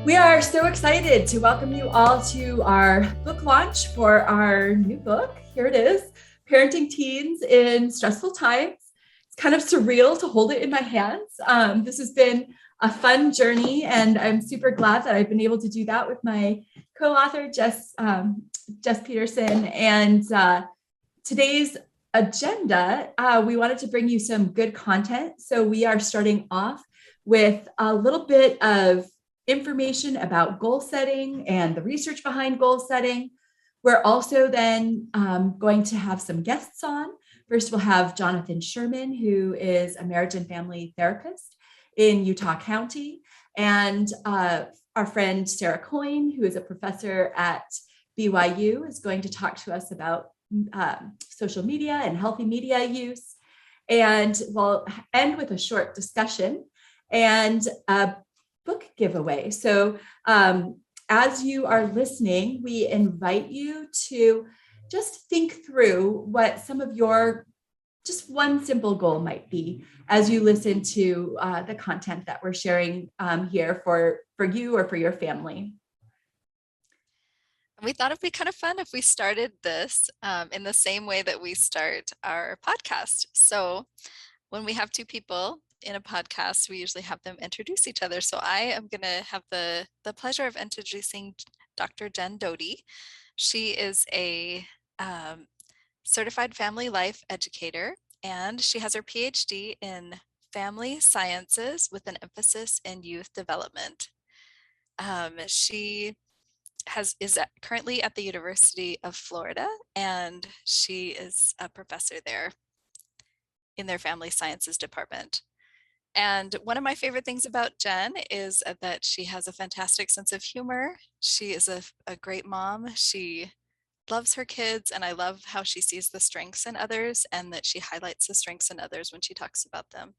We are so excited to welcome you all to our book launch for our new book. Here it is, Parenting Teens in Stressful Times. It's kind of surreal to hold it in my hands. This has been a fun journey, and I'm super glad that I've been able to do that with my co-author, Jess Peterson. And today's agenda, we wanted to bring you some good content. So we are starting off with a little bit of information about goal setting and the research behind goal setting. We're also then going to have some guests on. First, we'll have Jonathan Sherman, who is a marriage and family therapist in Utah County, and our friend Sarah Coyne, who is a professor at BYU, is going to talk to us about social media and healthy media use. And we'll end with a short discussion and a book giveaway. So as you are listening, we invite you to just think through what some of your just one simple goal might be as you listen to the content that we're sharing here for you or for your family. We thought it'd be kind of fun if we started this in the same way that we start our podcast. So when we have two people in a podcast, we usually have them introduce each other. So I am going to have the pleasure of introducing Dr. Jen Doyle. She is a certified family life educator, and she has her PhD in family sciences with an emphasis in youth development. She is currently at the University of Florida, and she is a professor there in their family sciences department. And one of my favorite things about Jen is that she has a fantastic sense of humor. She is a great mom. She loves her kids, and I love how she sees the strengths in others and that she highlights the strengths in others when she talks about them.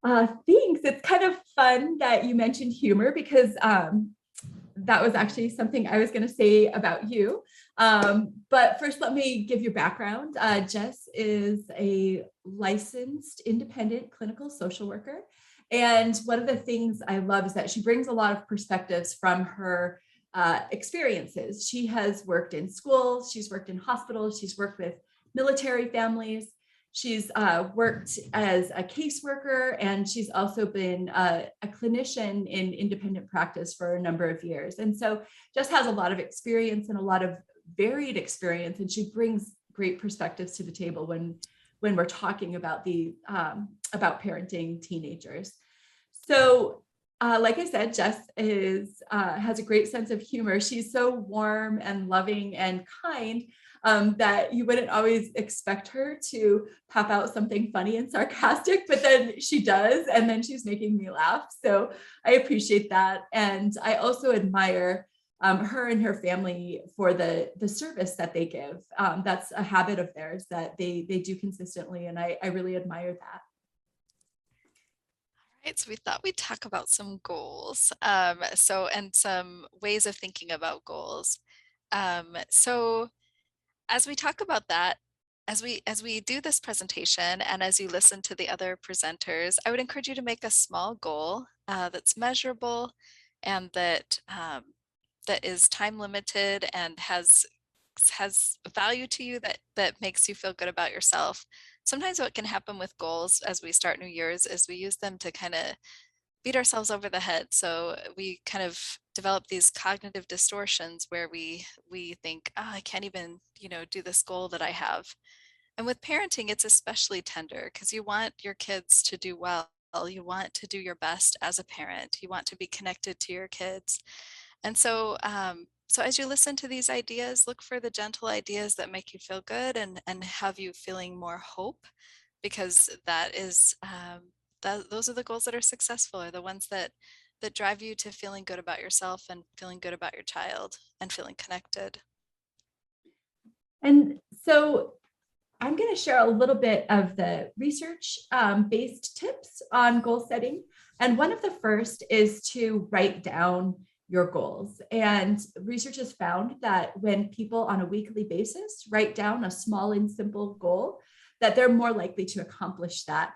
Thanks. It's kind of fun that you mentioned humor because that was actually something I was going to say about you. But first, let me give you background. Jess is a licensed independent clinical social worker. And one of the things I love is that she brings a lot of perspectives from her experiences. She has worked in schools, she's worked in hospitals, she's worked with military families. She's worked as a caseworker, and she's also been a clinician in independent practice for a number of years. And so Jess has a lot of experience and a lot of varied experience, and she brings great perspectives to the table when we're talking about about parenting teenagers. So like I said, Jess has a great sense of humor. She's so warm and loving and kind that you wouldn't always expect her to pop out something funny and sarcastic, but then she does, and then she's making me laugh. So I appreciate that. And I also admire her and her family for the service that they give. That's a habit of theirs that they do consistently, and I really admire that. Right, so we thought we'd talk about some goals, and some ways of thinking about goals. So as we talk about that, as we do this presentation, and as you listen to the other presenters, I would encourage you to make a small goal that's measurable and that is time limited and has value to you, that makes you feel good about yourself. Sometimes what can happen with goals as we start new years is we use them to kind of beat ourselves over the head. So we kind of develop these cognitive distortions where we think, oh, I can't even, do this goal that I have. And with parenting, it's especially tender because you want your kids to do well. You want to do your best as a parent. You want to be connected to your kids. And so as you listen to these ideas, look for the gentle ideas that make you feel good and have you feeling more hope, because that is those are the goals that are successful, are the ones that drive you to feeling good about yourself and feeling good about your child and feeling connected. And so I'm going to share a little bit of the research-based tips on goal setting. And one of the first is to write down your goals. And research has found that when people on a weekly basis write down a small and simple goal, that they're more likely to accomplish that.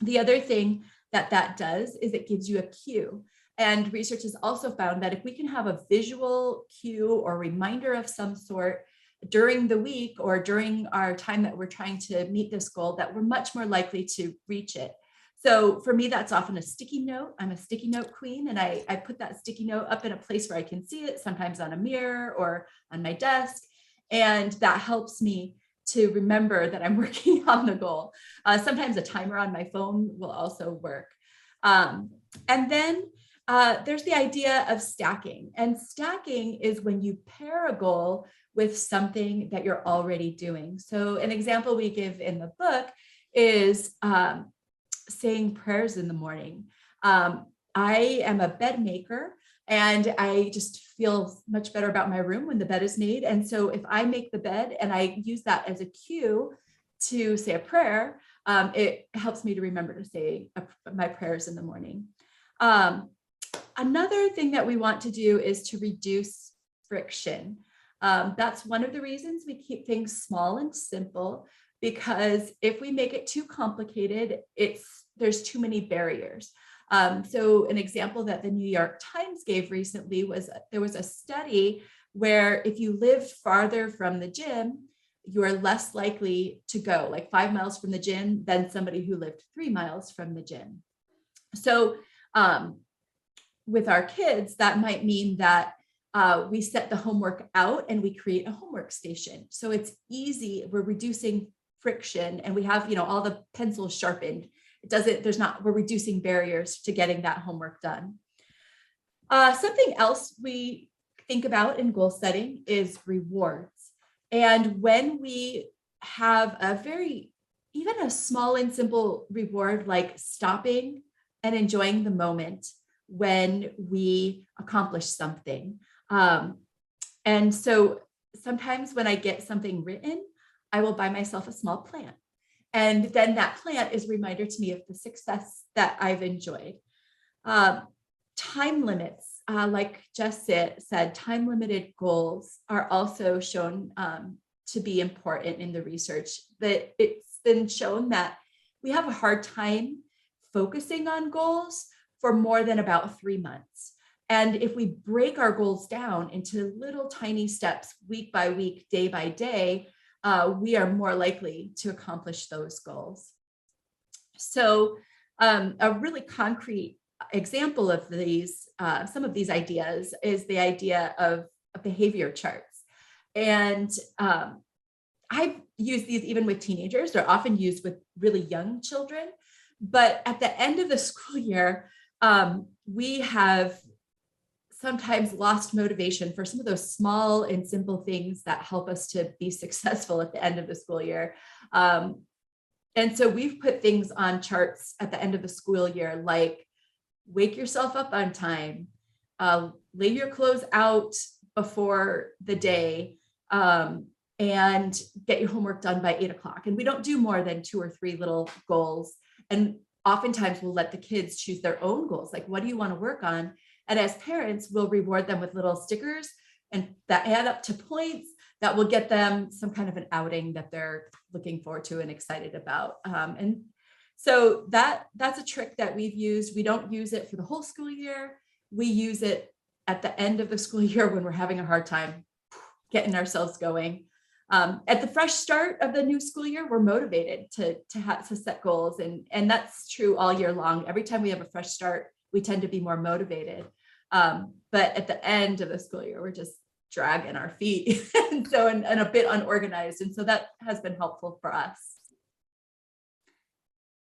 The other thing that does is it gives you a cue. And research has also found that if we can have a visual cue or reminder of some sort during the week or during our time that we're trying to meet this goal, that we're much more likely to reach it. So for me, that's often a sticky note. I'm a sticky note queen, and I put that sticky note up in a place where I can see it, sometimes on a mirror or on my desk. And that helps me to remember that I'm working on the goal. Sometimes a timer on my phone will also work. And then there's the idea of stacking. And stacking is when you pair a goal with something that you're already doing. So an example we give in the book is saying prayers in the morning. I am a bed maker, and I just feel much better about my room when the bed is made. And so if I make the bed and I use that as a cue to say a prayer, it helps me to remember to say my prayers in the morning. Another thing that we want to do is to reduce friction. That's one of the reasons we keep things small and simple, because if we make it too complicated, there's too many barriers. So an example that the New York Times gave recently was there was a study where if you lived farther from the gym, you are less likely to go, like 5 miles from the gym, than somebody who lived 3 miles from the gym. So with our kids, that might mean that we set the homework out and we create a homework station. So it's easy, we're reducing friction, and we have, all the pencils sharpened. We're reducing barriers to getting that homework done. Something else we think about in goal setting is rewards. And when we have even a small and simple reward, like stopping and enjoying the moment when we accomplish something. And so sometimes when I get something written, I will buy myself a small plant. And then that plant is a reminder to me of the success that I've enjoyed. Time limits, like Jess said, time-limited goals are also shown to be important in the research. That it's been shown that we have a hard time focusing on goals for more than about 3 months. And if we break our goals down into little tiny steps, week by week, day by day, we are more likely to accomplish those goals. So a really concrete example of these, some of these ideas, is the idea of behavior charts. And I use these even with teenagers. They're often used with really young children. But at the end of the school year, we have sometimes lost motivation for some of those small and simple things that help us to be successful at the end of the school year. And so we've put things on charts at the end of the school year, like wake yourself up on time, lay your clothes out before the day, and get your homework done by 8 o'clock. And we don't do more than 2 or 3 little goals. And oftentimes we'll let the kids choose their own goals. Like, what do you want to work on? And as parents, we'll reward them with little stickers and that add up to points that will get them some kind of an outing that they're looking forward to and excited about. And so that's a trick that we've used. We don't use it for the whole school year. We use it at the end of the school year when we're having a hard time getting ourselves going. At the fresh start of the new school year, we're motivated to set goals. And that's true all year long. Every time we have a fresh start, we tend to be more motivated. But at the end of the school year, we're just dragging our feet and so and a bit unorganized. And so that has been helpful for us.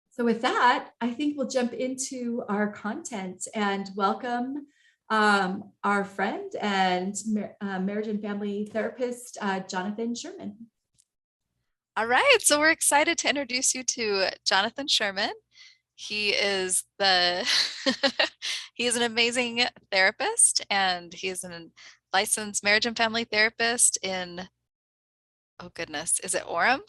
So with that, I think we'll jump into our content and welcome our friend and marriage and family therapist, Jonathan Sherman. All right, so we're excited to introduce you to Jonathan Sherman. He is he is an amazing therapist, and he is a licensed marriage and family therapist in, oh goodness, is it Orem?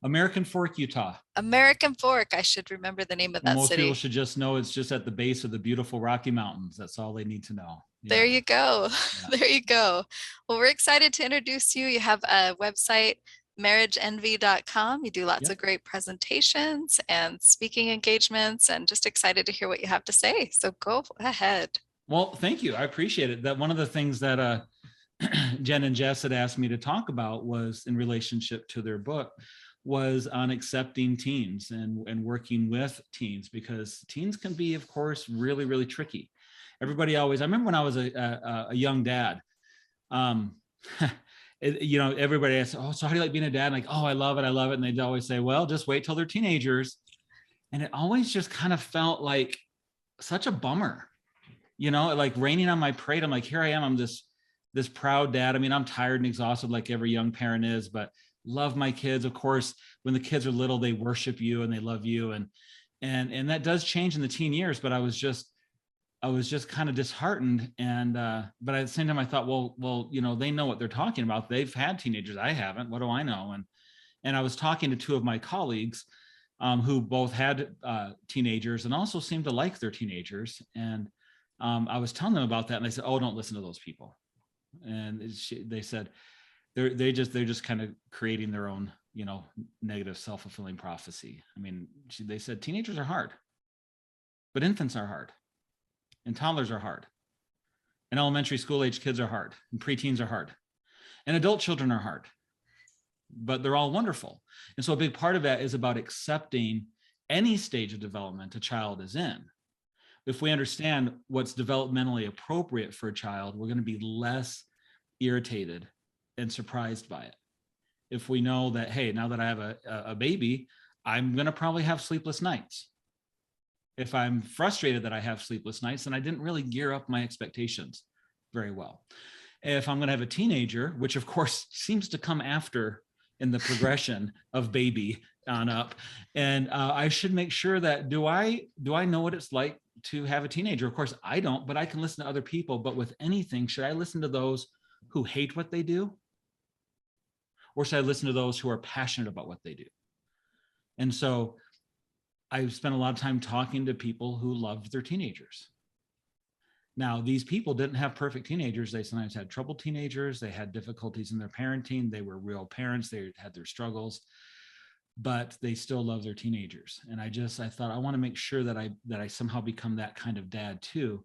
American Fork, Utah. American Fork. I should remember the name of that Most city. people should just know it's just at the base of the beautiful Rocky Mountains. That's all they need to know. Yeah. There you go. Yeah. There you go. Well, we're excited to introduce you. You have a website, marriageenvy.com. You do lots Yep. of great presentations and speaking engagements, and just excited to hear what you have to say. So go ahead. Well, thank you. I appreciate it. That one of the things that Jen and Jess had asked me to talk about was in relationship to their book was on accepting teens and working with teens, because teens can be, of course, really, really tricky. Everybody always, I remember when I was a young dad, everybody asks, oh, so how do you like being a dad? And like, oh, I love it. I love it. And they'd always say, well, just wait till they're teenagers. And it always just kind of felt like such a bummer, like raining on my parade. I'm like, here I am. I'm this proud dad. I mean, I'm tired and exhausted like every young parent is, but love my kids. Of course, when the kids are little, they worship you and they love you. And that does change in the teen years, but I was just kind of disheartened. And, but at the same time I thought, well, they know what they're talking about. They've had teenagers. I haven't. What do I know? And I was talking to two of my colleagues who both had teenagers and also seemed to like their teenagers. And I was telling them about that. And they said, oh, don't listen to those people. And they said, they're just kind of creating their own, negative self-fulfilling prophecy. I mean, they said teenagers are hard, but infants are hard, and toddlers are hard, and elementary school age kids are hard, and preteens are hard, and adult children are hard, but they're all wonderful. And so a big part of that is about accepting any stage of development a child is in. If we understand what's developmentally appropriate for a child, we're going to be less irritated and surprised by it. If we know that, hey, now that I have a baby, I'm going to probably have sleepless nights. If I'm frustrated that I have sleepless nights, then I didn't really gear up my expectations very well. If I'm going to have a teenager, which of course seems to come after in the progression of baby on up, and I should make sure that do I know what it's like to have a teenager? Of course I don't, but I can listen to other people. But with anything, should I listen to those who hate what they do? Or should I listen to those who are passionate about what they do? And so I spent a lot of time talking to people who loved their teenagers. Now, these people didn't have perfect teenagers. They sometimes had troubled teenagers. They had difficulties in their parenting. They were real parents. They had their struggles, but they still love their teenagers. And I thought, I want to make sure that I somehow become that kind of dad too.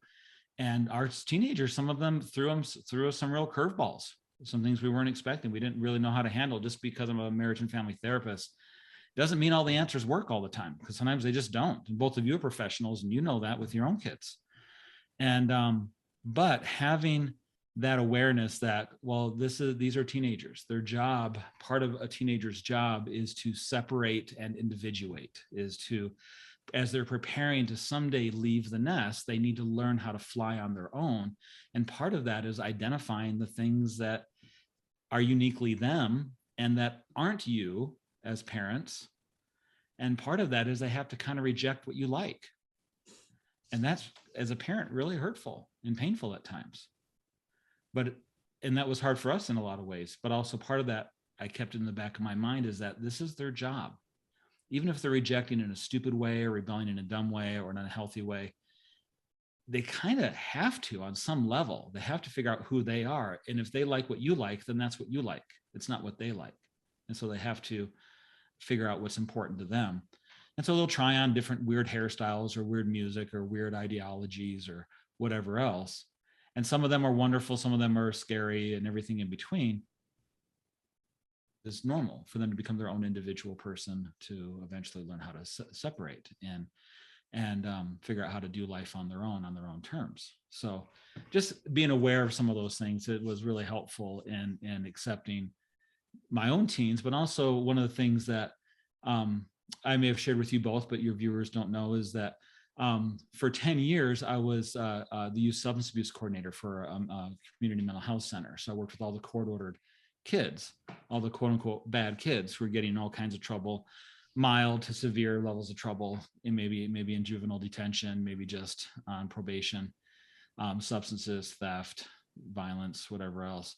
And our teenagers, some of them threw us some real curveballs, some things we weren't expecting. We didn't really know how to handle. Just because I'm a marriage and family therapist doesn't mean all the answers work all the time, because sometimes they just don't. And both of you are professionals, and you know that with your own kids. And but having that awareness that, well, these are teenagers. Their job, part of a teenager's job, is to separate and individuate, is to, as they're preparing to someday leave the nest, they need to learn how to fly on their own. And part of that is identifying the things that are uniquely them and that aren't you as parents. And part of that is they have to kind of reject what you like. And that's, as a parent, really hurtful and painful at times. And that was hard for us in a lot of ways. But also part of that, I kept in the back of my mind, is that this is their job. Even if they're rejecting in a stupid way or rebelling in a dumb way or in a healthy way, they kind of have to, on some level, they have to figure out who they are. And if they like what you like, then that's what you like. It's not what they like. And so they have to figure out what's important to them. And so they'll try on different weird hairstyles or weird music or weird ideologies or whatever else. And some of them are wonderful. Some of them are scary, and everything in between. It's normal for them to become their own individual person, to eventually learn how to separate and figure out how to do life on their own terms. So just being aware of some of those things, it was really helpful in accepting my own teens. But also one of the things that I may have shared with you both, but your viewers don't know, is that for 10 years, I was the youth substance abuse coordinator for a community mental health center. So I worked with all the court-ordered kids, all the quote unquote bad kids who are getting all kinds of trouble, mild to severe levels of trouble, and maybe in juvenile detention, maybe just on probation, substances, theft, violence, whatever else.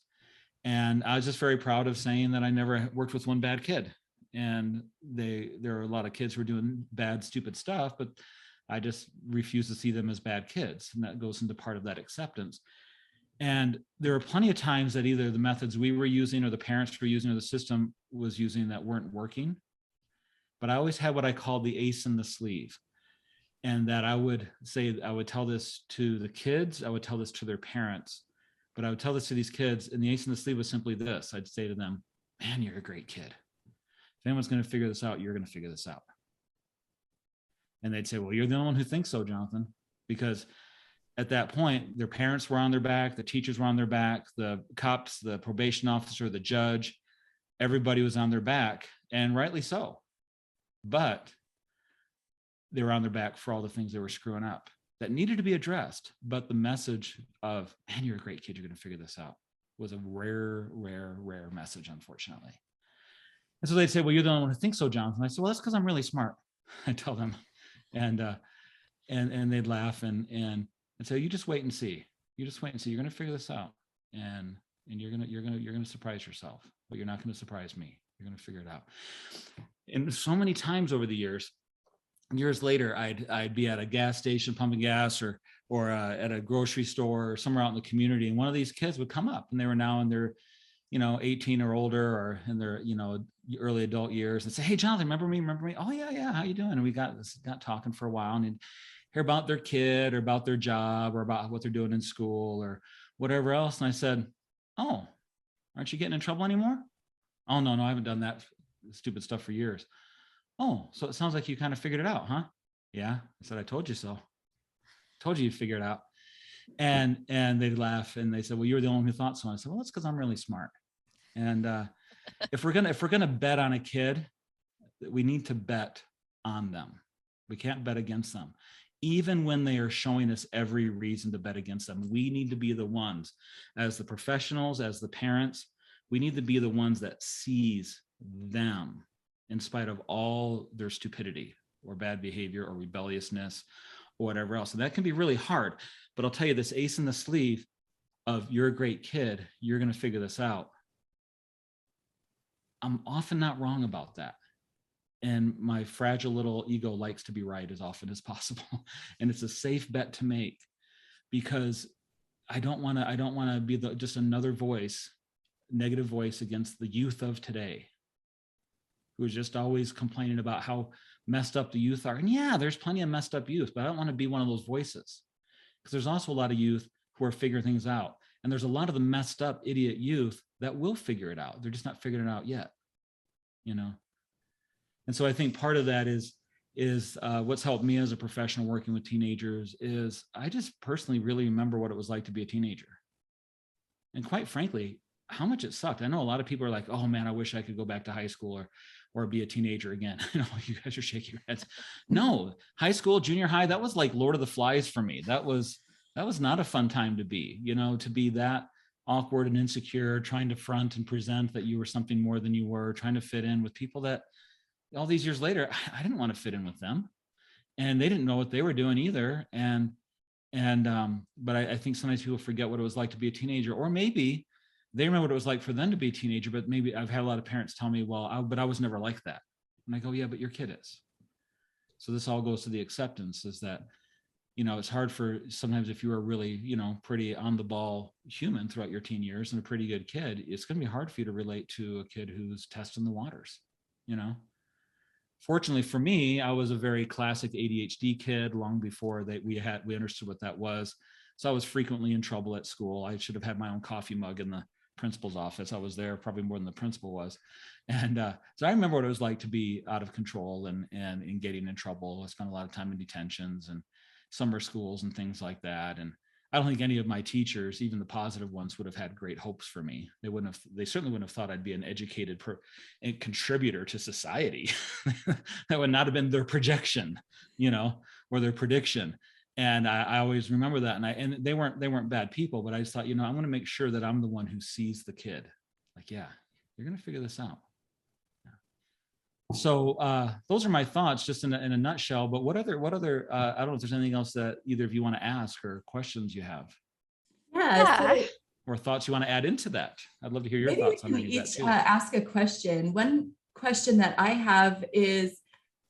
And I was just very proud of saying that I never worked with one bad kid. And there are a lot of kids who are doing bad, stupid stuff, but I just refuse to see them as bad kids. And that goes into part of that acceptance. And there were plenty of times that either the methods we were using or the parents were using or the system was using that weren't working. But I always had what I called the ace in the sleeve. And that I would tell this to the kids, I would tell this to their parents, but I would tell this to these kids, and the ace in the sleeve was simply this. I'd say to them, man, you're a great kid. If anyone's going to figure this out, you're going to figure this out. And they'd say, well, you're the only one who thinks so, Jonathan, because at that point, their parents were on their back, the teachers were on their back, the cops, the probation officer, the judge, everybody was on their back, and rightly so. But they were on their back for all the things they were screwing up that needed to be addressed. But the message of, man, you're a great kid, you're going to figure this out, was a rare message, unfortunately. And so they'd say, well, you're the only one who thinks so, Jonathan. I said, well, that's because I'm really smart. I tell them, and they'd laugh and say, you just wait and see. You just wait and see. You're going to figure this out, and you're going to surprise yourself, but you're not going to surprise me. You're going to figure it out. And so many times over the years later, I'd be at a gas station pumping gas or at a grocery store or somewhere out in the community, and one of these kids would come up, and they were now in their 18 or older, or in their early adult years, and say, hey, Jonathan, remember me? Oh yeah, how you doing? And we got talking for a while, and hear about their kid or about their job or about what they're doing in school or whatever else. And I said, oh, aren't you getting in trouble anymore? Oh, no, I haven't done that stupid stuff for years. Oh, so it sounds like you kind of figured it out, huh? Yeah. I said, I told you so. Told you you'd figure it out. And they'd laugh and they said, well, you were the only one who thought so. And I said, well, that's because I'm really smart. And if we're gonna bet on a kid, we need to bet on them. We can't bet against them. Even when they are showing us every reason to bet against them, we need to be the ones, as the professionals, as the parents, we need to be the ones that sees them in spite of all their stupidity or bad behavior or rebelliousness or whatever else. And that can be really hard. But I'll tell you, this ace in the sleeve of, you're a great kid, you're going to figure this out. I'm often not wrong about that. And my fragile little ego likes to be right as often as possible. And it's a safe bet to make, because I don't want to be just another negative voice against the youth of today, who is just always complaining about how messed up the youth are. And yeah, there's plenty of messed up youth, but I don't want to be one of those voices, because there's also a lot of youth who are figuring things out. And there's a lot of the messed up idiot youth that will figure it out. They're just not figuring it out yet, And so I think part of that is what's helped me as a professional working with teenagers is I just personally really remember what it was like to be a teenager. And quite frankly, how much it sucked. I know a lot of people are like, oh man, I wish I could go back to high school or be a teenager again. You guys are shaking your heads. No, high school, junior high, that was like Lord of the Flies for me. That was not a fun time to be, to be that awkward and insecure, trying to front and present that you were something more than you were, trying to fit in with people that all these years later, I didn't want to fit in with them, and they didn't know what they were doing either. But I think sometimes people forget what it was like to be a teenager, or maybe they remember what it was like for them to be a teenager, but maybe I've had a lot of parents tell me, well, but I was never like that. And I go, yeah, but your kid is. So this all goes to the acceptance, is that, it's hard for sometimes if you are really, pretty on the ball human throughout your teen years and a pretty good kid, it's going to be hard for you to relate to a kid who's testing the waters, Fortunately for me, I was a very classic ADHD kid long before we understood what that was. So I was frequently in trouble at school. I should have had my own coffee mug in the principal's office. I was there probably more than the principal was. And so I remember what it was like to be out of control and getting in trouble. I spent a lot of time in detentions and summer schools and things like that. And I don't think any of my teachers, even the positive ones, would have had great hopes for me. They certainly wouldn't have thought I'd be an educated contributor to society. That would not have been their projection, or their prediction. And I always remember that. And they weren't bad people, but I just thought, I want to make sure that I'm the one who sees the kid. Like, yeah, you're going to figure this out. So those are my thoughts, just in a nutshell. But what other? I don't know if there's anything else that either of you want to ask or questions you have. Yeah. Or thoughts you want to add into that. I'd love to hear your thoughts on any of that too. Ask a question. One question that I have is,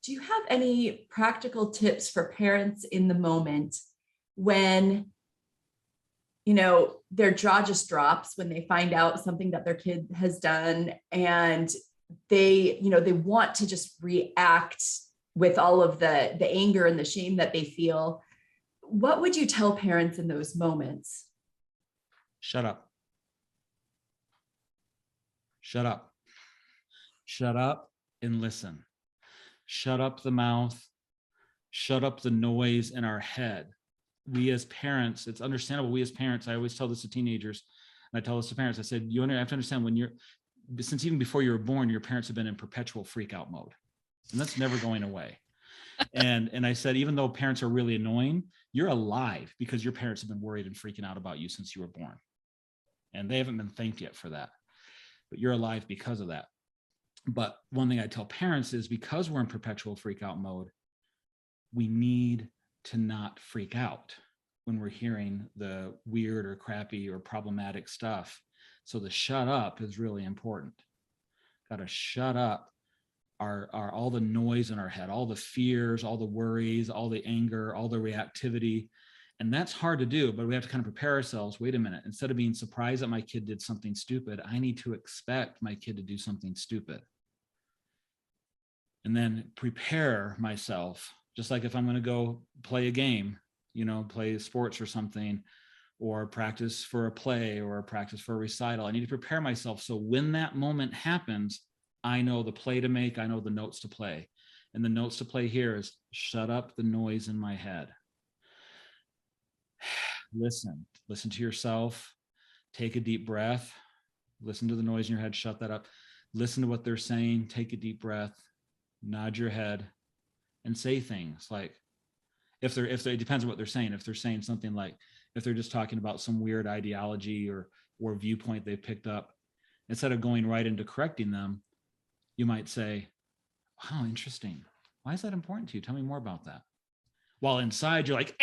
do you have any practical tips for parents in the moment when their jaw just drops when they find out something that their kid has done. And they want to just react with all of the anger and the shame that they feel. What would you tell parents in those moments? Shut up. Shut up. Shut up and listen. Shut up the mouth. Shut up the noise in our head. We as parents, it's understandable. We as parents, I always tell this to teenagers, and I tell this to parents, I said, you have to understand since even before you were born, your parents have been in perpetual freak out mode. And that's never going away. And I said, even though parents are really annoying, you're alive because your parents have been worried and freaking out about you since you were born. And they haven't been thanked yet for that. But you're alive because of that. But one thing I tell parents is, because we're in perpetual freak out mode, we need to not freak out when we're hearing the weird or crappy or problematic stuff. So the shut up is really important. Got to shut up all the noise in our head, all the fears, all the worries, all the anger, all the reactivity. And that's hard to do, but we have to kind of prepare ourselves. Wait a minute, instead of being surprised that my kid did something stupid, I need to expect my kid to do something stupid. And then prepare myself, just like if I'm going to go play a game, play sports or something, or practice for a play or practice for a recital. I need to prepare myself. So when that moment happens, I know the play to make, I know the notes to play. And the notes to play here is shut up the noise in my head. Listen to yourself, take a deep breath, listen to the noise in your head, shut that up, listen to what they're saying, take a deep breath, nod your head, and say things like, if it depends on what they're saying. If they're saying something like, if they're just talking about some weird ideology or viewpoint they picked up, instead of going right into correcting them, you might say, wow, interesting. Why is that important to you? Tell me more about that. While inside you're like,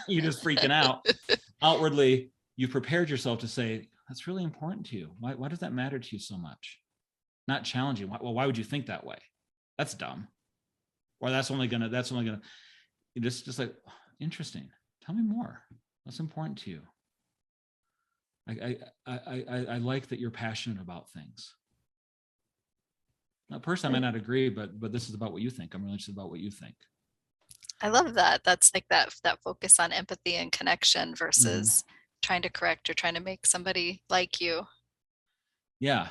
you're just freaking out. Outwardly, you've prepared yourself to say, that's really important to you. Why does that matter to you so much? Not challenging. Why would you think that way? That's dumb. Or that's only gonna, just like, interesting. Tell me more. What's important to you? I like that you're passionate about things. Now, personally, I might not agree, but this is about what you think. I'm really interested about what you think. I love that. That's like that focus on empathy and connection versus trying to correct or trying to make somebody like you. Yeah.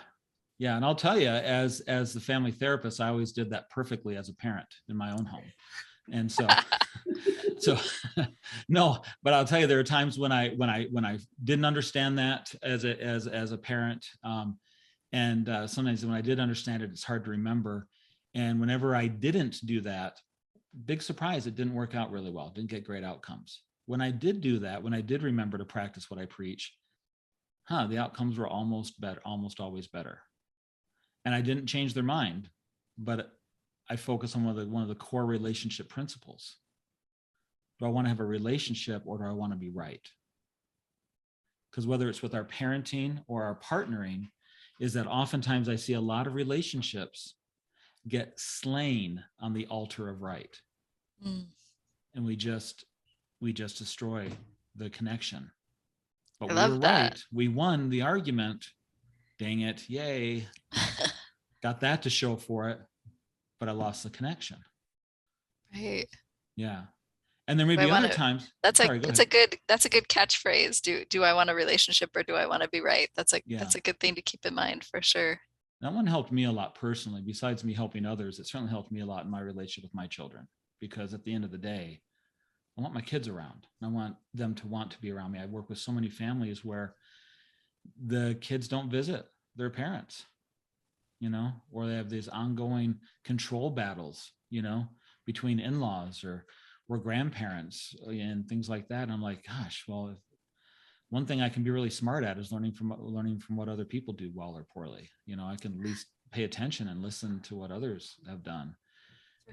Yeah. And I'll tell you, as the family therapist, I always did that perfectly as a parent in my own home. And so no, but I'll tell you, there are times when I didn't understand that as a parent. And sometimes when I did understand it, it's hard to remember. And whenever I didn't do that, big surprise, it didn't work out really well. Didn't get great outcomes. When I did do that, when I did remember to practice what I preach, the outcomes were almost always better. And I didn't change their mind, but I focus on one of the core relationship principles. Do I want to have a relationship, or do I want to be right? Because whether it's with our parenting or our partnering, is that oftentimes I see a lot of relationships get slain on the altar of right. And we just destroy the connection. But we were right. We won the argument. Dang it. Yay. Got that to show for it, but I lost the connection. Right. Yeah. And there may be other times. That's a good catchphrase. Do I want a relationship, or do I want to be right? That's a good thing to keep in mind for sure. That one helped me a lot personally. Besides me helping others, it certainly helped me a lot in my relationship with my children, because at the end of the day, I want my kids around. I want them to want to be around me. I work with so many families where the kids don't visit their parents, or they have these ongoing control battles, between in-laws or grandparents and things like that. And I'm like, gosh, well, one thing I can be really smart at is learning from what other people do well or poorly. I can at least pay attention and listen to what others have done.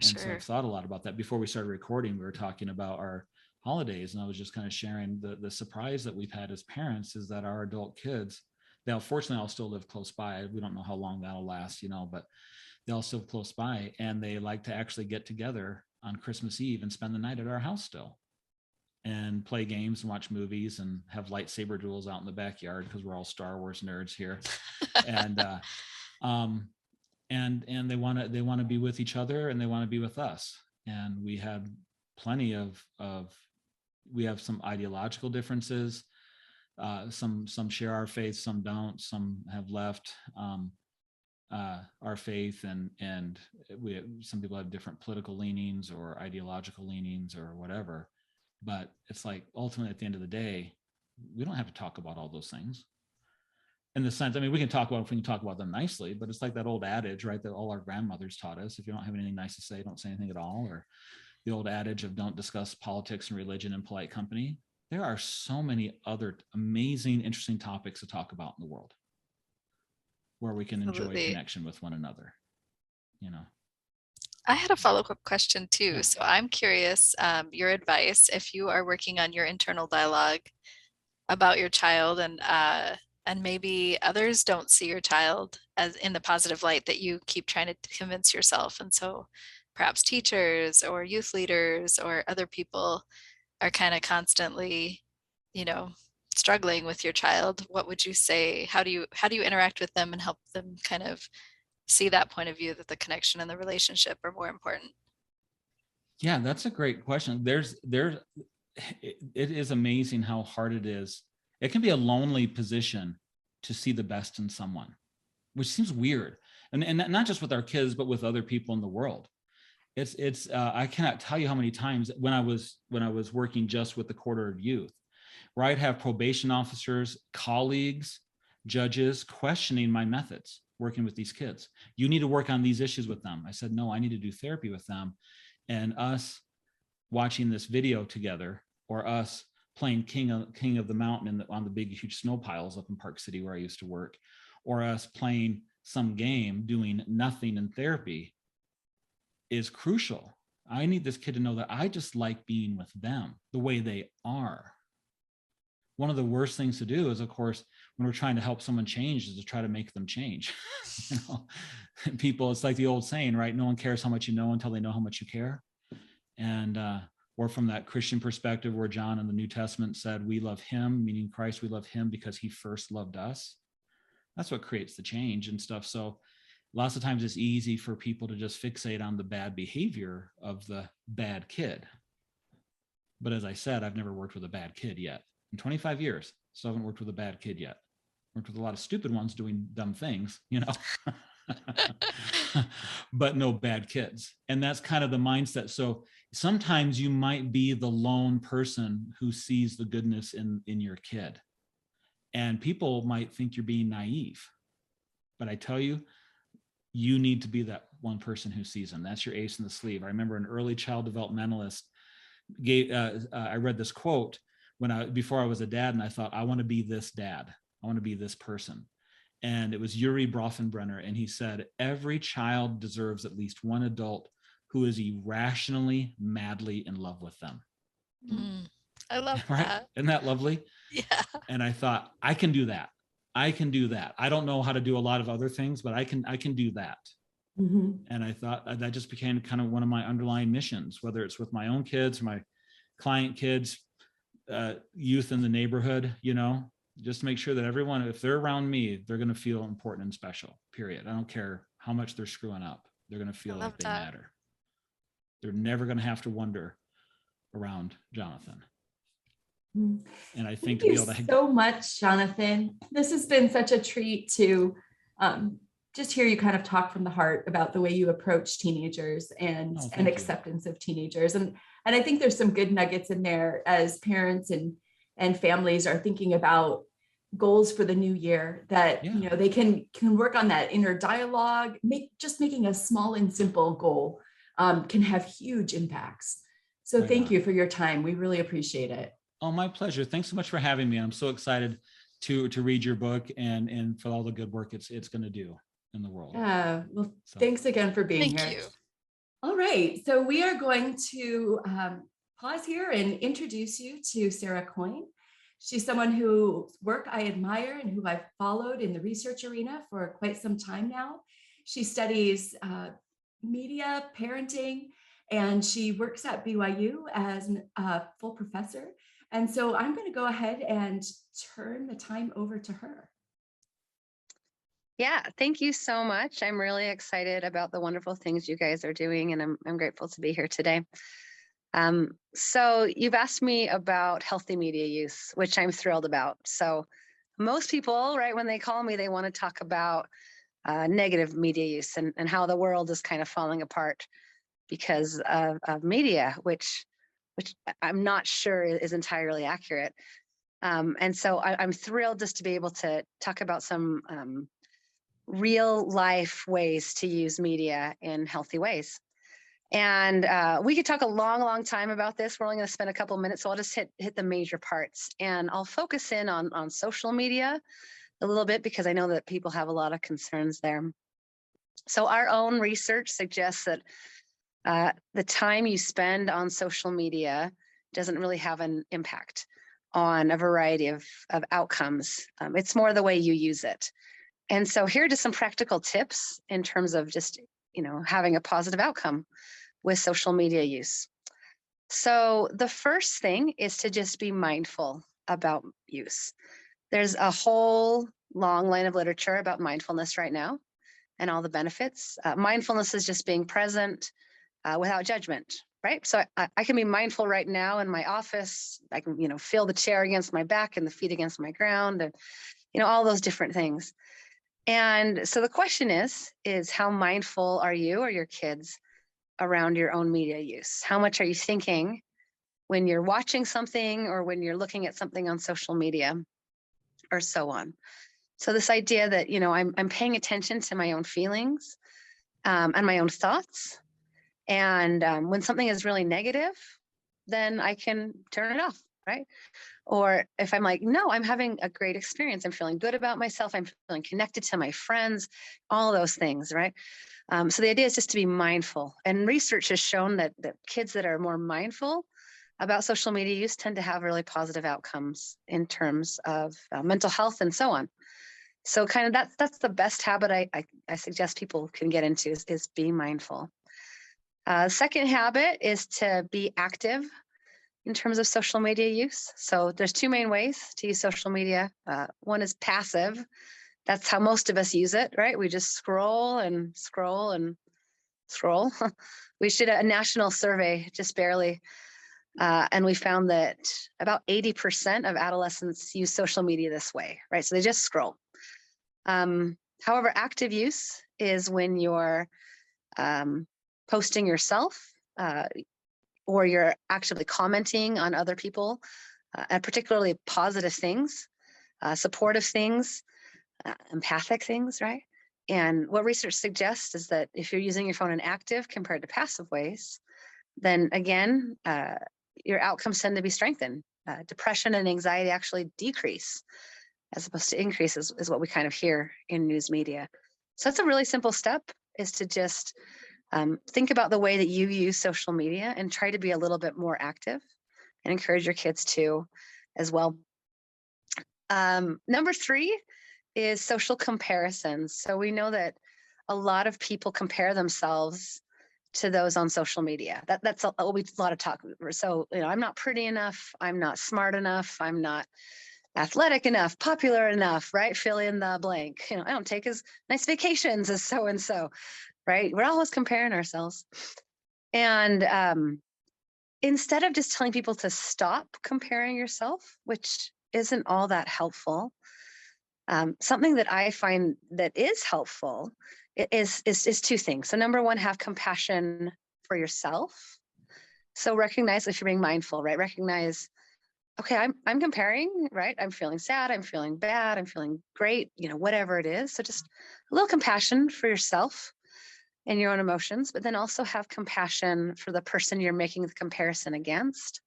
So I've thought a lot about that. Before we started recording, we were talking about our holidays, and I was just kind of sharing the surprise that we've had as parents is that our adult kids, fortunately all still live close by. We don't know how long that'll last, but they all live close by, and they like to actually get together on Christmas Eve and spend the night at our house still. and play games and watch movies and have lightsaber duels out in the backyard because we're all Star Wars nerds here. And and they want to be with each other, and they want to be with us. And we have plenty of we have some ideological differences. Some share our faith, some don't. Some have left our faith, and some people have different political leanings or ideological leanings or whatever. But it's like, ultimately, at the end of the day, we don't have to talk about all those things. In the sense, I mean, we can talk about if we can talk about them nicely, but it's like that old adage, right, that all our grandmothers taught us: if you don't have anything nice to say, don't say anything at all. Or the old adage of don't discuss politics and religion in polite company. There are so many other amazing, interesting topics to talk about in the world where we can enjoy connection with one another, you know. I had a follow-up question too. Yeah. So I'm curious, your advice, if you are working on your internal dialogue about your child, and maybe others don't see your child as in the positive light that you keep trying to convince yourself. And so perhaps teachers or youth leaders or other people are kind of constantly, struggling with your child. What would you say? How do you interact with them and help them kind of see that point of view, that the connection and the relationship are more important? Yeah, that's a great question. It is amazing how hard it is. It can be a lonely position to see the best in someone, which seems weird. And not just with our kids, but with other people in the world. It's I cannot tell you how many times when I was working just with the quarter of youth, where I'd have probation officers, colleagues, judges questioning my methods working with these kids. You need to work on these issues with them. I said, no, I need to do therapy with them. And us watching this video together, or us playing King of the Mountain on the big, huge snow piles up in Park City where I used to work, or us playing some game, doing nothing in therapy, is crucial. I need this kid to know that I just like being with them the way they are. One of the worst things to do is, of course, when we're trying to help someone change, is to try to make them change. People, it's like the old saying, right? No one cares how much you know until they know how much you care. And or from that Christian perspective, where John in the New Testament said, we love him, meaning Christ, we love him because he first loved us. That's what creates the change and stuff. So lots of times it's easy for people to just fixate on the bad behavior of the bad kid. But as I said, I've never worked with a bad kid yet. In 25 years, so I haven't worked with a bad kid yet. Worked with a lot of stupid ones doing dumb things, but no bad kids. And that's kind of the mindset. So sometimes you might be the lone person who sees the goodness in your kid. And people might think you're being naive. But I tell you, you need to be that one person who sees them. That's your ace in the sleeve. I remember an early child developmentalist I read this quote before I was a dad, and I thought, I want to be this dad. I want to be this person. And it was Youre Brofenbrenner. And he said, every child deserves at least one adult who is irrationally, madly in love with them. I love right? that. Isn't that lovely? Yeah. And I thought, I can do that. I can do that. I don't know how to do a lot of other things, but I can do that. Mm-hmm. And I thought that just became kind of one of my underlying missions, whether it's with my own kids, or my client kids, youth in the neighborhood, just to make sure that everyone, if they're around me, they're going to feel important and special, period. I don't care how much they're screwing up. They're going to feel like they matter. They're never going to have to wonder around Jonathan. And I think Thank you so much, Jonathan. This has been such a treat to just hear you kind of talk from the heart about the way you approach teenagers and acceptance of teenagers. And I think there's some good nuggets in there as parents and families are thinking about goals for the new year, that they can work on that inner dialogue. Making a small and simple goal can have huge impacts. So thank you for your time. We really appreciate it. Oh, my pleasure. Thanks so much for having me. I'm so excited to read your book and for all the good work it's going to do in the world. Well, thanks again for being here. Thank you. All right. So we are going to pause here and introduce you to Sarah Coyne. She's someone whose work I admire and who I've followed in the research arena for quite some time now. She studies media, parenting, and she works at BYU as a full professor. And so I'm going to go ahead and turn the time over to her. Yeah, thank you so much. I'm really excited about the wonderful things you guys are doing, and I'm grateful to be here today. So you've asked me about healthy media use, which I'm thrilled about. So most people, right, when they call me, they want to talk about negative media use and how the world is kind of falling apart because of media, which I'm not sure is entirely accurate. And so I'm thrilled just to be able to talk about some real life ways to use media in healthy ways. And we could talk a long time about this. We're only going to spend a couple minutes, so I'll just hit the major parts. And I'll focus in on social media a little bit because I know that people have a lot of concerns there. So our own research suggests that the time you spend on social media doesn't really have an impact on a variety of outcomes. It's more the way you use it. And so here are just some practical tips in terms of just, having a positive outcome with social media use. So the first thing is to just be mindful about use. There's a whole long line of literature about mindfulness right now and all the benefits. Mindfulness is just being present without judgment, right? So I can be mindful right now in my office. I can, feel the chair against my back and the feet against my ground and, all those different things. And so the question is how mindful are you or your kids around your own media use? How much are you thinking when you're watching something or when you're looking at something on social media or so on? So this idea that, I'm paying attention to my own feelings and my own thoughts. And when something is really negative, then I can turn it off, right? Or if I'm like, no, I'm having a great experience. I'm feeling good about myself. I'm feeling connected to my friends, all those things, right? So the idea is just to be mindful. And research has shown that kids that are more mindful about social media use tend to have really positive outcomes in terms of mental health and so on. So kind of that's the best habit I suggest people can get into is be mindful. Second habit is to be active in terms of social media use. So there's two main ways to use social media. One is passive. That's how most of us use it, right? We just scroll and scroll and scroll. We did a national survey just barely, and we found that about 80% of adolescents use social media this way, right? So they just scroll. However, active use is when you're posting yourself, or you're actually commenting on other people, and particularly positive things, supportive things, empathic things, right? And what research suggests is that if you're using your phone in active compared to passive ways, then again, your outcomes tend to be strengthened. Depression and anxiety actually decrease as opposed to increase is what we kind of hear in news media. So that's a really simple step, is to just think about the way that you use social media and try to be a little bit more active and encourage your kids to as well. Number 3 is social comparisons. So we know that a lot of people compare themselves to those on social media. That's a lot of talk. So, I'm not pretty enough. I'm not smart enough. I'm not athletic enough, popular enough, right? Fill in the blank. I don't take as nice vacations as so-and-so, right? We're always comparing ourselves. And instead of just telling people to stop comparing yourself, which isn't all that helpful, something that I find that is helpful is 2 things. So number 1, have compassion for yourself. So recognize if you're being mindful, right? Recognize, okay, I'm comparing, right? I'm feeling sad, I'm feeling bad, I'm feeling great, whatever it is. So just a little compassion for yourself and your own emotions, but then also have compassion for the person you're making the comparison against.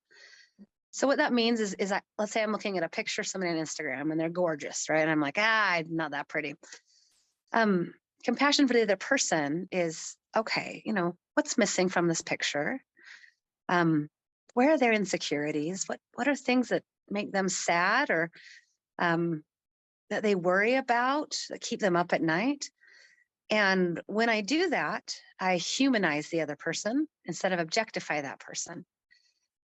So what that means is let's say I'm looking at a picture of somebody on Instagram and they're gorgeous, right? And I'm like, I'm not that pretty. Compassion for the other person is, okay, what's missing from this picture? Where are their insecurities? What are things that make them sad or that they worry about, that keep them up at night? And when I do that, I humanize the other person instead of objectify that person.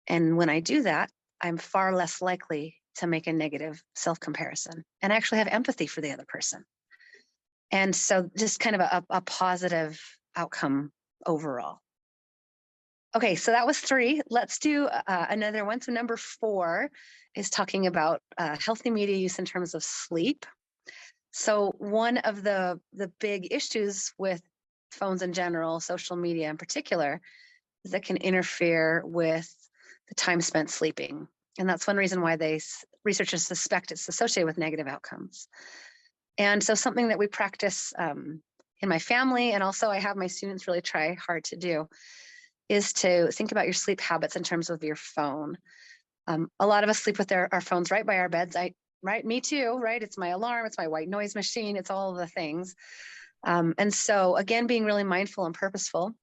And when I do that, I'm far less likely to make a negative self-comparison and actually have empathy for the other person. And so just kind of a positive outcome overall. Okay, so that was 3. Let's do another one. So number 4 is talking about healthy media use in terms of sleep. So one of the big issues with phones in general, social media in particular, is that can interfere with the time spent sleeping. And that's one reason why researchers suspect it's associated with negative outcomes. And so something that we practice in my family, and also I have my students really try hard to do, is to think about your sleep habits in terms of your phone. A lot of us sleep with our phones right by our beds. Right, me too, right? It's my alarm, it's my white noise machine, it's all of the things. And so again, being really mindful and purposeful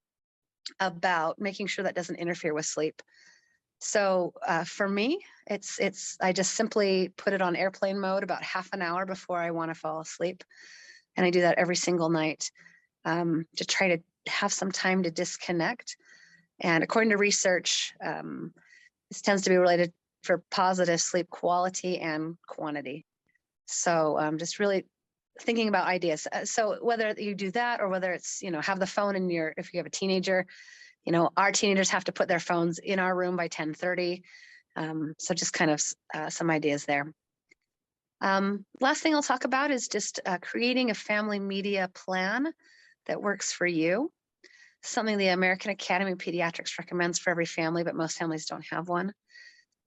about making sure that doesn't interfere with sleep. So for me, I just simply put it on airplane mode about half an hour before I want to fall asleep. And I do that every single night to try to have some time to disconnect. And according to research, this tends to be related for positive sleep quality and quantity. So just really thinking about ideas. So whether you do that or whether it's, have the phone in if you have a teenager, our teenagers have to put their phones in our room by 10:30. So just kind of some ideas there. Last thing I'll talk about is just creating a family media plan that works for you. Something the American Academy of Pediatrics recommends for every family, but most families don't have one.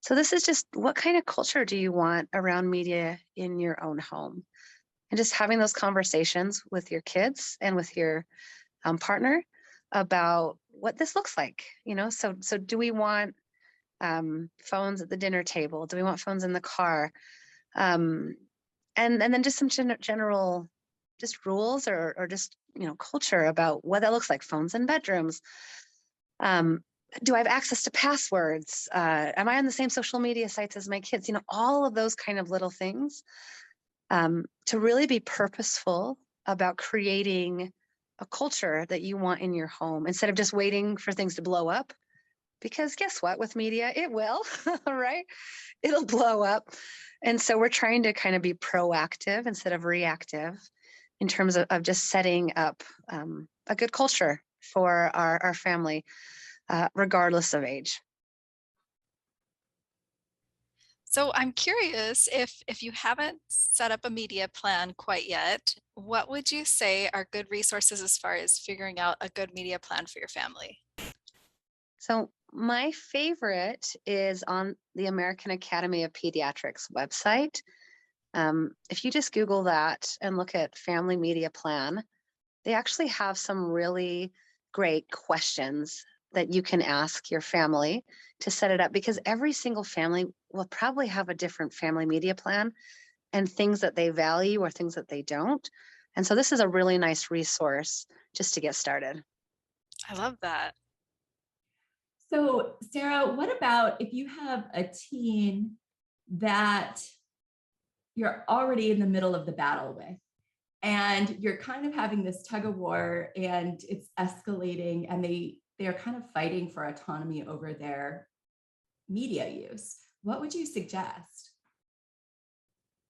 So this is just, what kind of culture do you want around media in your own home? And just having those conversations with your kids and with your partner about what this looks like. So do we want phones at the dinner table? Do we want phones in the car? And then just some general just rules or just culture about what that looks like. Phones in bedrooms. Do I have access to passwords? Am I on the same social media sites as my kids? All of those kind of little things to really be purposeful about creating a culture that you want in your home instead of just waiting for things to blow up. Because guess what? With media, it will, right? It'll blow up. And so we're trying to kind of be proactive instead of reactive in terms of just setting up a good culture for our family. Regardless of age. So I'm curious, if you haven't set up a media plan quite yet, what would you say are good resources as far as figuring out a good media plan for your family? So my favorite is on the American Academy of Pediatrics website. If you just Google that and look at family media plan, they actually have some really great questions that you can ask your family to set it up, because every single family will probably have a different family media plan and things that they value or things that they don't. And so this is a really nice resource just to get started. I love that. So Sarah, what about if you have a teen that you're already in the middle of the battle with, and you're kind of having this tug of war and it's escalating, and they're kind of fighting for autonomy over their media use? What would you suggest?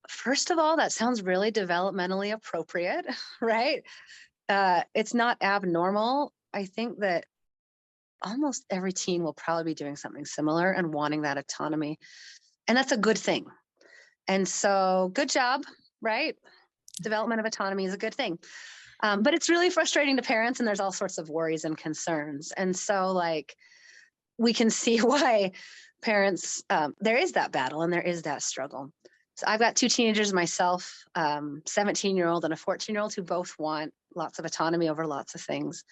First of all, that sounds really developmentally appropriate, right? It's not abnormal. I think that almost every teen will probably be doing something similar and wanting that autonomy. And that's a good thing. And so good job, right? Development of autonomy is a good thing. But it's really frustrating to parents, and there's all sorts of worries and concerns. And so we can see why parents, there is that battle and there is that struggle. So I've got 2 teenagers myself, 17-year-old and a 14-year-old, who both want lots of autonomy over lots of things.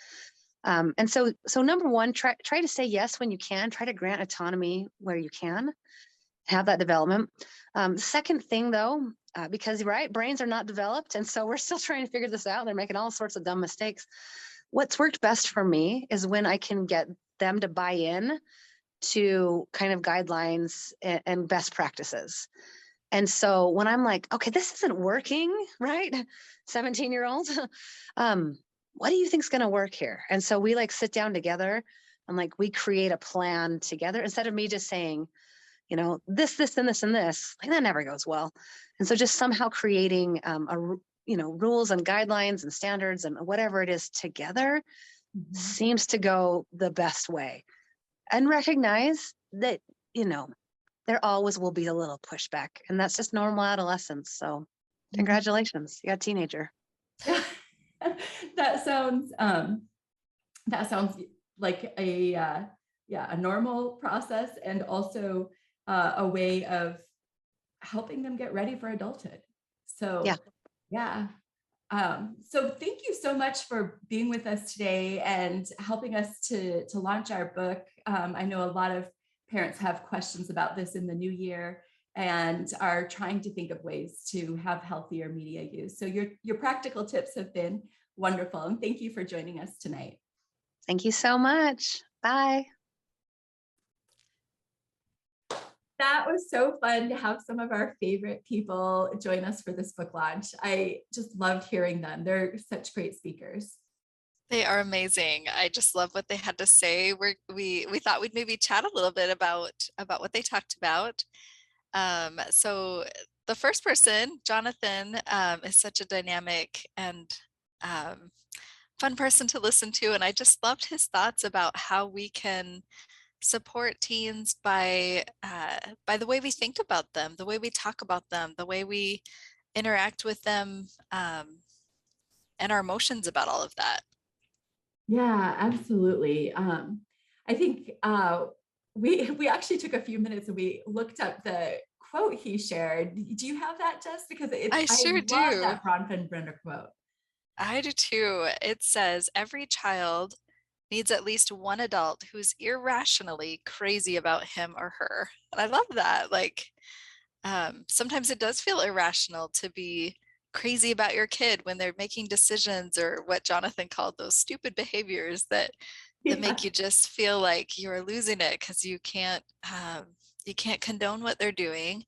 And so number one, try to say yes when you can. Try to grant autonomy where you can. Have that development. Second thing, though, because brains are not developed, and so we're still trying to figure this out. They're making all sorts of dumb mistakes. What's worked best for me is when I can get them to buy in to kind of guidelines and best practices. And so when I'm like, okay, this isn't working, right? 17-year-old, what do you think's going to work here? And so we like sit down together and like we create a plan together instead of me just saying, you know, this, and this, and this. Like that never goes well. And so just somehow creating rules and guidelines and standards and whatever it is together seems to go the best way. And recognize that, you know, there always will be a little pushback, and that's just normal adolescence. So congratulations, you got a teenager. that sounds like a normal process, and also a way of helping them get ready for adulthood. So so thank you so much for being with us today and helping us to launch our book. I know a lot of parents have questions about this in the new year and are trying to think of ways to have healthier media use. So your practical tips have been wonderful, and thank you for joining us tonight. Thank you so much. Bye. That was so fun to have some of our favorite people join us for this book launch. I just loved hearing them. They're such great speakers. They are amazing. I just love what they had to say. We thought we'd maybe chat a little bit about what they talked about. So the first person, Jonathan, is such a dynamic and fun person to listen to. And I just loved his thoughts about how we can support teens by the way we think about them, the way we talk about them, the way we interact with them, and our emotions about all of that. Yeah, absolutely. I think we actually took a few minutes and we looked up the quote he shared. Do you have that, Jess? Because I sure love do. that Bronfenbrenner quote. I do too. It says, every child needs at least one adult who's irrationally crazy about him or her. And I love that. Like, sometimes it does feel irrational to be crazy about your kid when they're making decisions, or what Jonathan called those stupid behaviors that make you just feel like you're losing it because you can't condone what they're doing.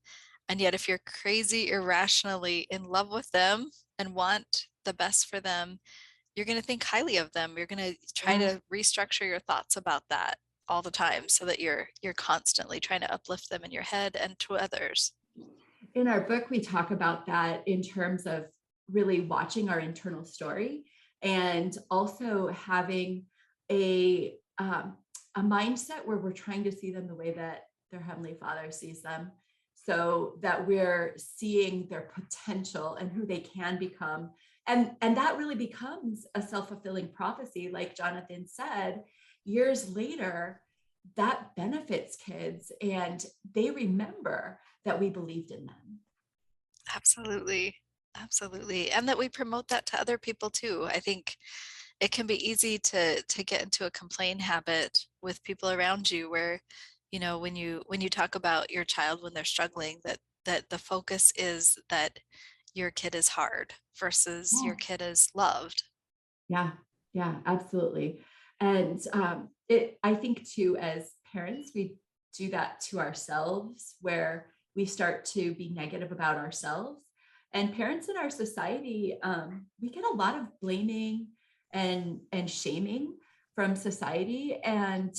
And yet if you're crazy irrationally in love with them and want the best for them, you're going to think highly of them. You're going to try to restructure your thoughts about that all the time so that you're constantly trying to uplift them in your head and to others. In our book, we talk about that in terms of really watching our internal story and also having a mindset where we're trying to see them the way that their Heavenly Father sees them, so that we're seeing their potential and who they can become. And that really becomes a self-fulfilling prophecy. Like Jonathan said, years later, that benefits kids and they remember that we believed in them. Absolutely. Absolutely. And that we promote that to other people too. I think it can be easy to get into a complaint habit with people around you where, you know, when you talk about your child when they're struggling, that the focus is that your kid is hard versus your kid is loved. Yeah, absolutely. And I think too, as parents, we do that to ourselves, where we start to be negative about ourselves. And parents in our society, we get a lot of blaming and shaming from society. And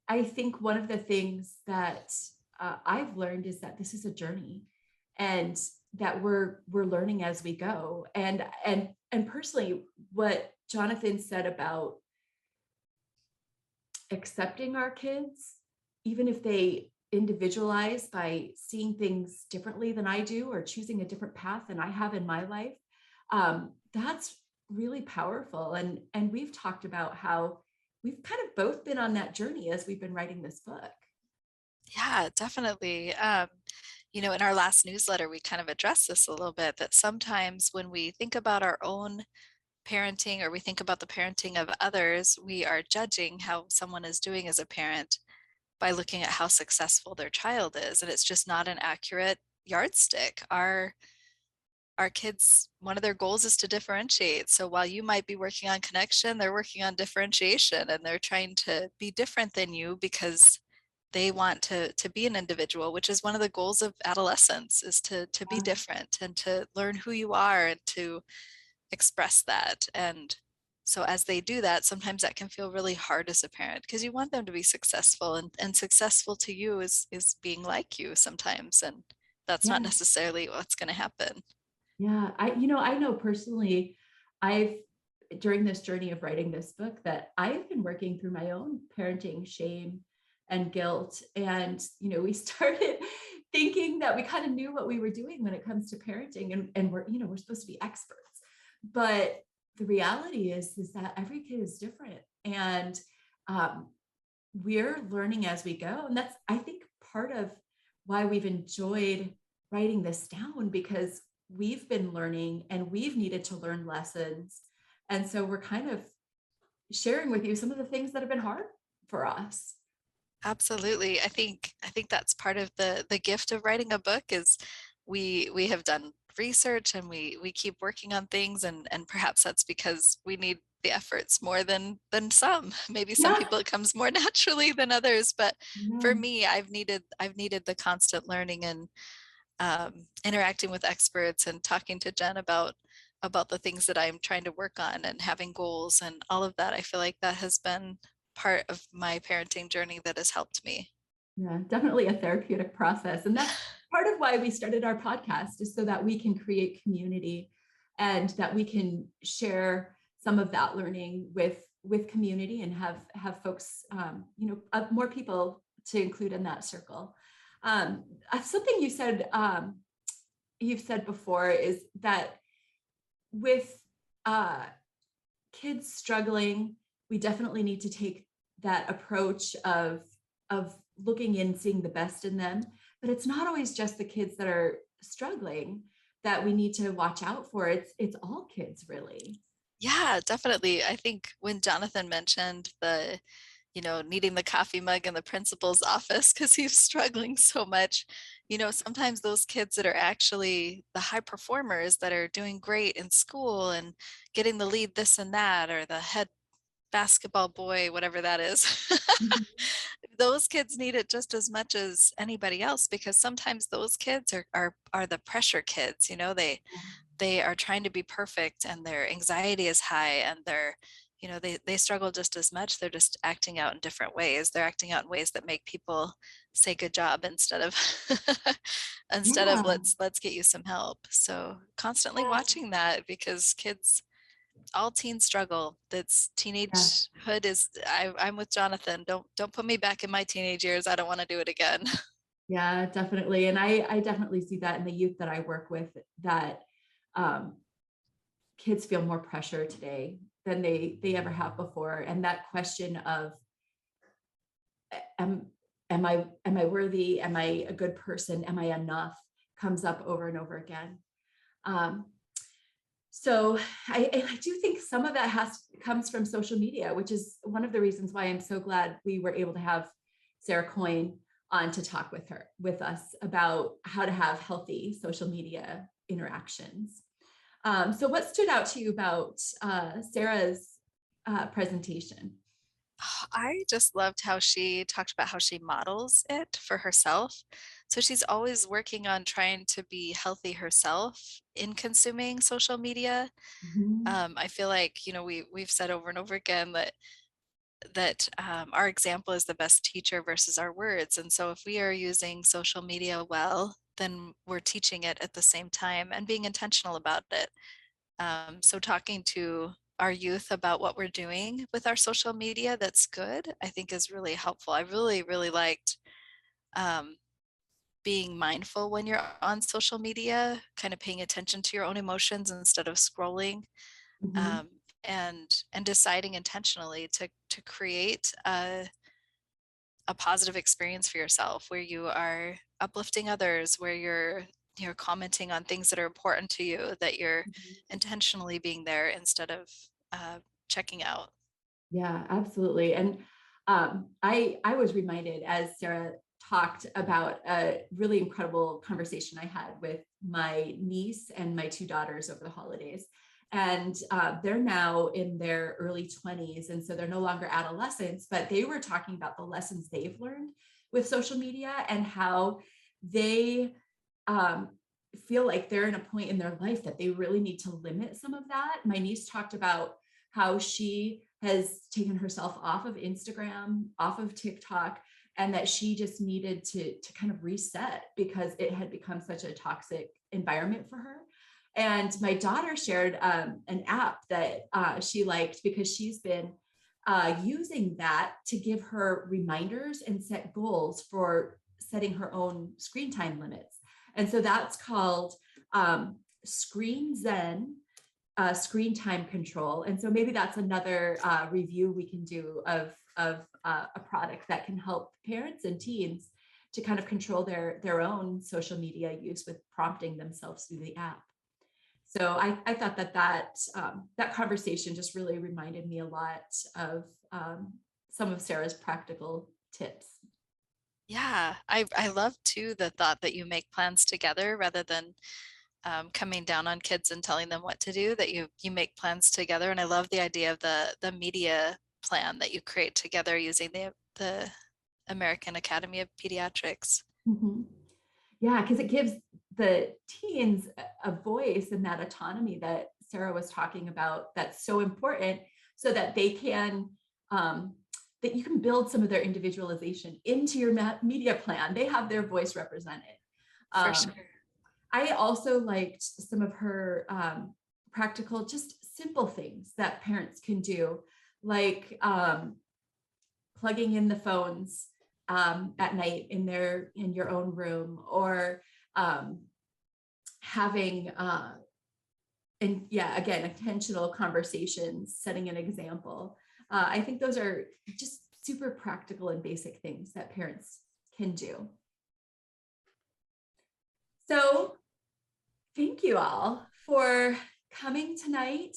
I think one of the things that I've learned is that this is a journey, and that we're learning as we go. And personally, what Jonathan said about accepting our kids, even if they individualize by seeing things differently than I do or choosing a different path than I have in my life, that's really powerful. And we've talked about how we've kind of both been on that journey as we've been writing this book. Yeah, definitely. You know, in our last newsletter, we kind of addressed this a little bit, that sometimes when we think about our own parenting or we think about the parenting of others, we are judging how someone is doing as a parent by looking at how successful their child is. And it's just not an accurate yardstick. Our kids, one of their goals is to differentiate. So while you might be working on connection, they're working on differentiation, and they're trying to be different than you because they want to be an individual, which is one of the goals of adolescence, is to be different and to learn who you are and to express that. And so as they do that, sometimes that can feel really hard as a parent, because you want them to be successful, and successful to you is being like you sometimes. And that's not Yeah. necessarily what's going to happen. Yeah. I know personally, during this journey of writing this book, that I've been working through my own parenting shame and guilt. And, we started thinking that we kind of knew what we were doing when it comes to parenting, and we're supposed to be experts. But the reality is that every kid is different, and we're learning as we go. And that's, I think, part of why we've enjoyed writing this down, because we've been learning and we've needed to learn lessons. And so we're kind of sharing with you some of the things that have been hard for us. Absolutely. I think that's part of the gift of writing a book, is we have done research and we keep working on things, and perhaps that's because we need the efforts more than some. Maybe some Yeah. people it comes more naturally than others, but for Yeah. me, I've needed the constant learning and interacting with experts and talking to Jen about the things that I'm trying to work on, and having goals and all of that. I feel like that has been part of my parenting journey that has helped me. Yeah, definitely a therapeutic process. And that's part of why we started our podcast, is so that we can create community and that we can share some of that learning with community, and have folks, more people to include in that circle. Something you've said before is that with kids struggling, we definitely need to take that approach of looking in, seeing the best in them. But it's not always just the kids that are struggling that we need to watch out for. It's all kids, really. Yeah, definitely. I think when Jonathan mentioned needing the coffee mug in the principal's office because he's struggling so much, sometimes those kids that are actually the high performers that are doing great in school and getting the lead this and that, or the head basketball boy, whatever that is, Mhm. those kids need it just as much as anybody else, because sometimes those kids are the pressure kids. They are trying to be perfect, and their anxiety is high, and they struggle just as much. They're just acting out in different ways. They're acting out in ways that make people say good job instead of Yeah. let's get you some help. So constantly watching that, because all teens struggle. That's Yeah. teenagehood. I'm with Jonathan. Don't put me back in my teenage years. I don't want to do it again. Yeah, definitely. And I definitely see that in the youth that I work with, that kids feel more pressure today than they ever have before. And that question of, am I worthy? Am I a good person? Am I enough? Comes up over and over again. So I do think some of that comes from social media, which is one of the reasons why I'm so glad we were able to have Sarah Coyne on to talk with us about how to have healthy social media interactions. So what stood out to you about Sarah's presentation? I just loved how she talked about how she models it for herself. So she's always working on trying to be healthy herself in consuming social media. Mhm. I feel like, we've said over and over again that our example is the best teacher versus our words. And so if we are using social media well, then we're teaching it at the same time and being intentional about it. So talking to our youth about what we're doing with our social media that's good, I think is really helpful. I really, really liked being mindful when you're on social media, kind of paying attention to your own emotions instead of scrolling, Mhm. um, and deciding intentionally to create a positive experience for yourself, where you are uplifting others, where you're commenting on things that are important to you, that you're Mhm. intentionally being there instead of checking out. Yeah, absolutely. And I was reminded, as Sarah talked about, a really incredible conversation I had with my niece and my two daughters over the holidays. And they're now in their early 20s. And so they're no longer adolescents, but they were talking about the lessons they've learned with social media and how they feel like they're in a point in their life that they really need to limit some of that. My niece talked about how she has taken herself off of Instagram, off of TikTok, and that she just needed to kind of reset because it had become such a toxic environment for her. And my daughter shared an app that she liked because she's been using that to give her reminders and set goals for setting her own screen time limits. And so that's called Screen Zen, screen time control. And so maybe that's another review we can do of a product that can help parents and teens to kind of control their own social media use with prompting themselves through the app. So I thought that conversation just really reminded me a lot of some of Sarah's practical tips. Yeah, I love too the thought that you make plans together rather than coming down on kids and telling them what to do, that you make plans together. And I love the idea of the media plan that you create together using the American Academy of Pediatrics. Mm-hmm. Yeah, because it gives the teens a voice and that autonomy that Sarah was talking about that's so important, so that they can that you can build some of their individualization into your media plan. They have their voice represented. For sure. I also liked some of her practical, just simple things that parents can do, like plugging in the phones at night in your own room, or having intentional conversations, setting an example. I think those are just super practical and basic things that parents can do. So thank you all for coming tonight,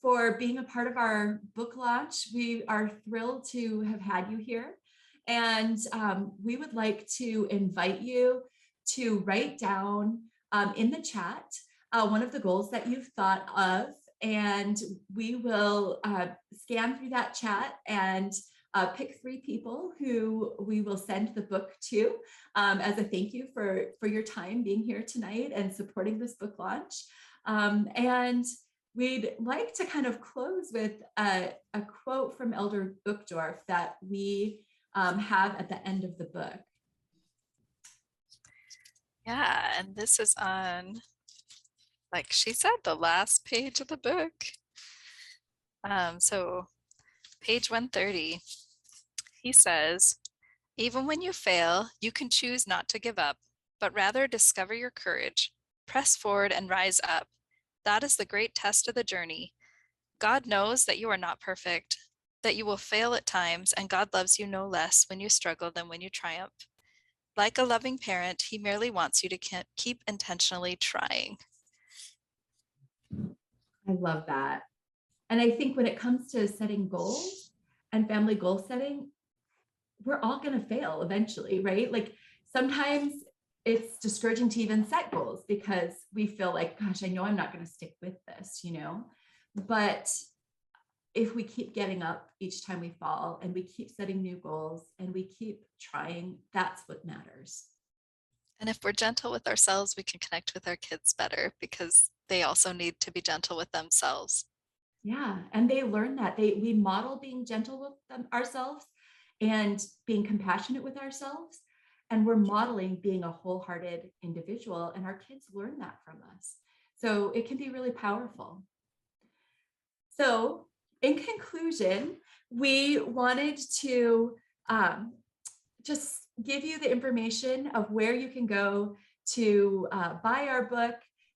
for being a part of our book launch. We are thrilled to have had you here. And we would like to invite you to write down in the chat one of the goals that you've thought of, and we will scan through that chat and pick 3 people who we will send the book to as a thank you for your time being here tonight and supporting this book launch. And we'd like to kind of close with a quote from Elder Uchtdorf that we have at the end of the book. Yeah, and this is on, like she said, the last page of the book. So page 130, he says, "Even when you fail, you can choose not to give up, but rather discover your courage, press forward and rise up. That is the great test of the journey. God knows that you are not perfect, that you will fail at times, and God loves you no less when you struggle than when you triumph. Like a loving parent, he merely wants you to keep intentionally trying." I love that. And I think when it comes to setting goals and family goal setting, we're all going to fail eventually, right? Like sometimes it's discouraging to even set goals because we feel like, gosh, I know I'm not going to stick with this, but if we keep getting up each time we fall and we keep setting new goals and we keep trying, that's what matters. And if we're gentle with ourselves, we can connect with our kids better because they also need to be gentle with themselves. Yeah, and they learn that. We model being gentle with ourselves and being compassionate with ourselves. And we're modeling being a wholehearted individual, and our kids learn that from us. So it can be really powerful. So in conclusion, we wanted to just give you the information of where you can go to buy our book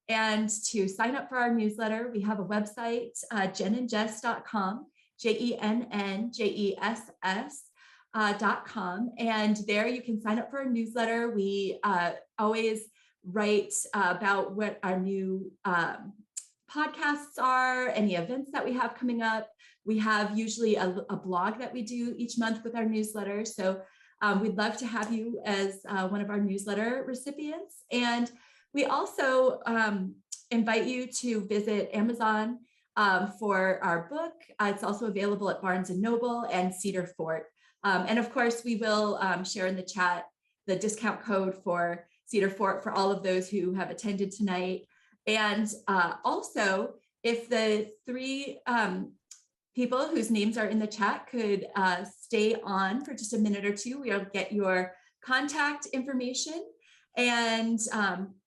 and to sign up for our newsletter. We have a website, jenandjess.com, JENNJESS.com. And there you can sign up for our newsletter. We always write about what our new podcasts are, any events that we have coming up. We have usually a blog that we do each month with our newsletter. So we'd love to have you as one of our newsletter recipients. And we also invite you to visit Amazon for our book. It's also available at Barnes & Noble and Cedar Fort. And of course, we will share in the chat the discount code for Cedar Fort for all of those who have attended tonight. And also, if the three people whose names are in the chat could stay on for just a minute or two, we'll get your contact information. And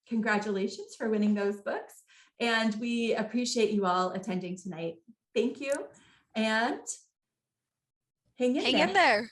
congratulations for winning those books. And we appreciate you all attending tonight. Thank you. And hang in there.